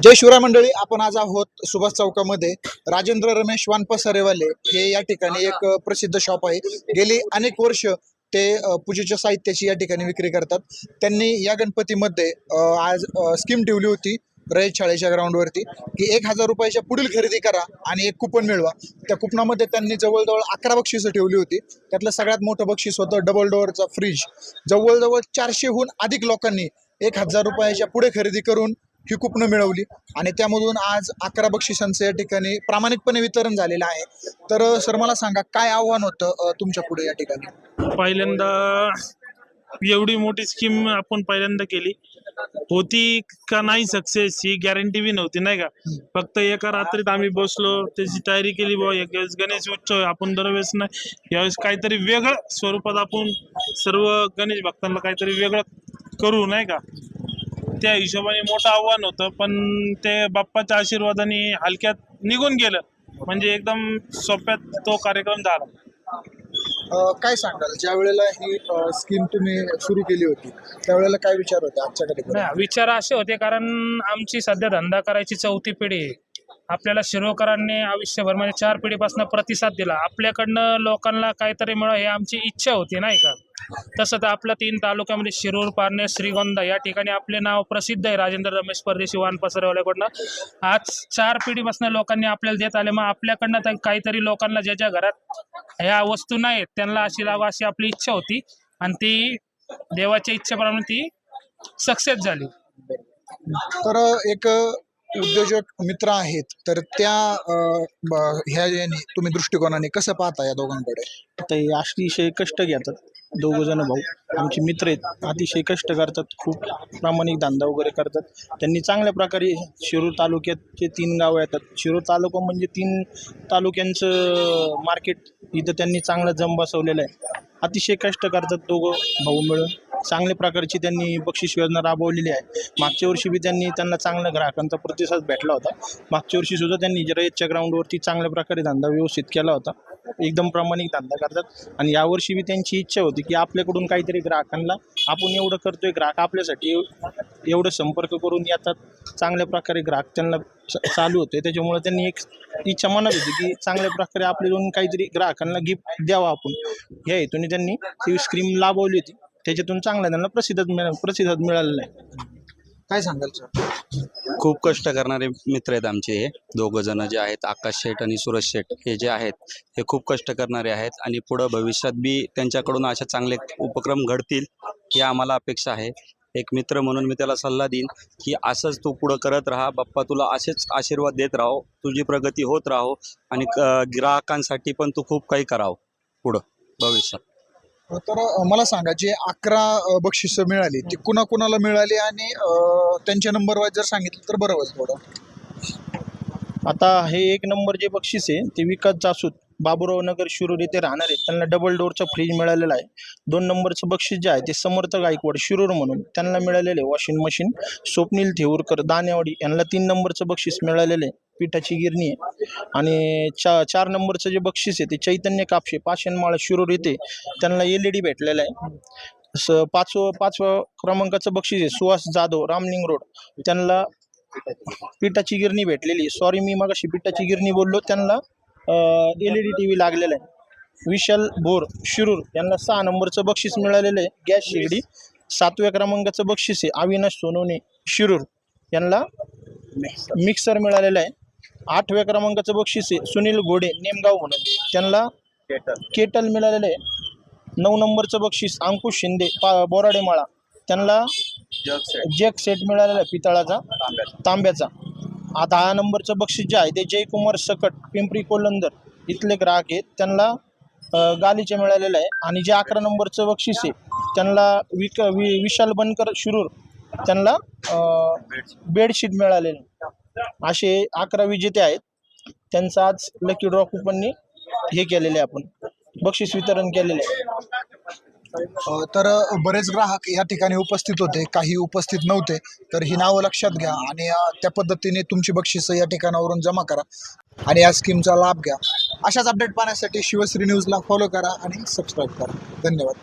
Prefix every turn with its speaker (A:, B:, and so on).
A: जय शिवराय मंडळी, आपण आज आहोत सुभाष चौकामध्ये. राजेंद्र रमेश वानपसारेवाले हे या ठिकाणी एक प्रसिद्ध शॉप आहे. गेली अनेक वर्ष ते पूजेच्या साहित्याची या ठिकाणी विक्री करतात. त्यांनी या गणपतीमध्ये आज स्कीम ठेवली होती रयत शाळेच्या ग्राउंडवरती की 1000 रुपयाच्या पुढील खरेदी करा आणि एक कुपन मिळवा. त्या कुपनामध्ये त्यांनी जवळजवळ 11 बक्षिसं ठेवली होती. त्यातलं सगळ्यात मोठं बक्षीस होतं डबल डोअरचा फ्रीज. जवळजवळ 400हून अधिक लोकांनी 1000 रुपयाच्या पुढे खरेदी करून ही कुपनं मिळवली आणि त्यामधून आज 11 बक्षिसांचं या ठिकाणी प्रामाणिकपणे वितरण झालेलं आहे. तर सर, मला सांगा काय आव्हान होतं तुमच्या पुढे या ठिकाणी?
B: पहिल्यांदा एवढी मोठी स्कीम आपण पहिल्यांदा केली होती का नाही सक्सेस ही गॅरंटी बी नव्हती, नाही का. फक्त एका रात्रीत आम्ही बसलो, त्याची तयारी केली. बुवा यावेळेस गणेश उत्सव आपण दरवेळेस नाही, यावेळेस काहीतरी वेगळं स्वरूपात आपण सर्व गणेश भक्तांना काहीतरी वेगळं करू, नाही का. त्या हिशोबाने मोठं आव्हान होतं, पण ते बाप्पाच्या आशीर्वादाने हलक्यात निघून गेलं. म्हणजे एकदम सोप्यात तो कार्यक्रम झाला.
A: काय सांगाल, ज्या वेळेला ही स्कीम तुम्ही सुरू केली होती त्यावेळेला काय विचार होते आजच्या कार्यक्रमात?
C: नाही, विचार असे होते कारण आमची सध्या धंदा करायची 4थी पिढी आहे. आपल्याला शिरोळकरांनी आयुष्यभर म्हणजे 4 पिढीपासून प्रतिसाद दिला. आपल्याकडनं लोकांना काहीतरी मिळावं हे आमची इच्छा होती, नाही का. तसं तर आपल्या 3 तालुक्यामध्ये शिरूर, पारनेर, श्रीगोंदा या ठिकाणी आपले नाव प्रसिद्ध आहे राजेंद्र रमेश परदेशी वानपसरेवाल्याकडनं. आज 4 पिढीपासून लोकांनी आपल्याला देत आले. मग आपल्याकडनं तर काहीतरी लोकांना ज्याच्या घरात ह्या वस्तू नाहीत त्यांना अशी लावा अशी आपली इच्छा होती आणि ती देवाच्या इच्छेप्रमाणे ती सक्सेस झाली.
A: तर एक उद्योजक मित्र आहेत, तर त्या ह्या याने तुम्ही दृष्टिकोनाने कसं पाहता या दोघांकडे?
D: आता हे अतिशय कष्ट घेतात दोघं जण भाऊ, आमचे मित्र आहेत. अतिशय कष्ट करतात, खूप प्रामाणिक धंदा वगैरे करतात. त्यांनी चांगल्या प्रकारे शिरूर तालुक्याचे 3 गावं येतात. शिरूर तालुका म्हणजे 3 तालुक्यांचं मार्केट इथं त्यांनी चांगला जम बसवलेला आहे. अतिशय कष्ट करतात दोघं भाऊ मिळून. चांगल्या प्रकारची त्यांनी बक्षीस योजना राबवलेली आहे. मागच्या वर्षी बी त्यांना चांगला ग्राहकांचा प्रतिसाद भेटला होता. मागच्या वर्षी सुद्धा त्यांनी रयतच्या ग्राउंडवरती चांगल्या प्रकारे धंदा व्यवस्थित केला होता. एकदम प्रामाणिक धंदा करतात आणि यावर्षी बी त्यांची इच्छा होती की आपल्याकडून काहीतरी ग्राहकांना आपण एवढं करतोय, ग्राहक आपल्यासाठी एवढं संपर्क करून येतात, चांगल्या प्रकारे ग्राहक त्यांना चालू होते. त्याच्यामुळे त्यांनी एक इच्छा मनात होती की चांगल्या प्रकारे आपल्याकडून काहीतरी ग्राहकांना गिफ्ट द्यावा आपण. या हेतूने त्यांनी ती स्कीम लाभवली होती. त्याच्यातून चांगला त्यांना प्रतिसाद मिळालेला आहे.
A: काय सांगाल सर?
E: खूप कष्ट करणारे मित्र आहेत आमचे हे दोघं जण जे आहेत, आकाश शेठ आणि सुरज शेठ. हे जे आहेत हे खूप कष्ट करणारे आहेत आणि पुढं भविष्यात बी त्यांच्याकडून अशा चांगले उपक्रम घडतील ही आम्हाला अपेक्षा आहे. एक मित्र म्हणून मी त्याला सल्ला देईन की असंच तू पुढं करत राहा, बाप्पा तुला असेच आशीर्वाद देत राहो, तुझी प्रगती होत राहो आणि ग्राहकांसाठी पण तू खूप काही करावं पुढं भविष्यात.
A: तर मला सांगा, जे 11 बक्षिसं मिळाली ती कुणाकुणाला मिळाली आणि त्यांचे नंबर वाईज जर सांगितलं तर बरं होईल थोडं.
D: आता हे 1 नंबर जे बक्षीस आहे ते विकास जासूद, बाबुराव नगर शिरूर येथे राहणार आहेत, त्यांना डबल डोअरचा फ्रीज मिळालेला आहे. 2 नंबरचं बक्षीस जे आहे ते समर्थ गायकवाड शिरूर म्हणून त्यांना मिळालेलं आहे वॉशिंग मशीन. स्वप्नील थेऊरकर दानेवाडी यांना 3 नंबरचं बक्षीस मिळालेलं आहे, पिठाची गिरणी आहे. आणि 4 नंबरचं जे बक्षीस आहे ते चैतन्य कापशे पाषाणमाळा शिरूर येथे त्यांना LED भेटलेला आहे. 5व्या क्रमांकाचं बक्षीस आहे सुहास जाधव रामलिंग रोड, त्यांना पिठाची गिरणी भेटलेली. सॉरी, मी मगाशी पिठाची गिरणी बोललो, त्यांना LED TV लागलेला आहे. विशाल भोर शिरूर यांना 6 नंबरचं बक्षीस मिळालेलं आहे गॅस शेगडी. 7व्या क्रमांकाचं बक्षीस आहे अविनाश सोनवणे शिरूर यांना मिक्सर मिळालेलं आहे. 8व्या क्रमांकाचं बक्षीस आहे सुनील घोडे नेमगाव म्हणून, त्यांना केटल मिळालेलं आहे. 9 नंबरचं बक्षीस अंकुश शिंदे बोराडेमाळा, त्यांना जग सेट मिळालेला आहे पितळाचा तांब्याचा. 10 नंबरचं बक्षीस जे आहे ते जयकुमार सकट पिंपरी कोलंदर इथले ग्राहक आहेत, त्यांना गालीचे मिळालेलं आहे. आणि जे 11 नंबरचं बक्षीस आहे त्यांना विशाल बनकर शिरूर, त्यांना बेडशीट मिळालेले. असे 11 विजेते आहेत. त्यांचं आज लकी ड्रॉ कुपननी हे केलेले आपण बक्षीस वितरण केलेले आहे.
A: तर बरेच ग्राहक या ठिकाणी उपस्थित होते, काही उपस्थित नव्हते. तर ही नावं लक्षात घ्या आणि त्या पद्धतीने तुमची बक्षिसं या ठिकाणावरून जमा करा आणि या स्कीमचा लाभ घ्या. अशाच अपडेट पाहण्यासाठी शिवश्री न्यूजला फॉलो करा आणि सबस्क्राईब करा. धन्यवाद.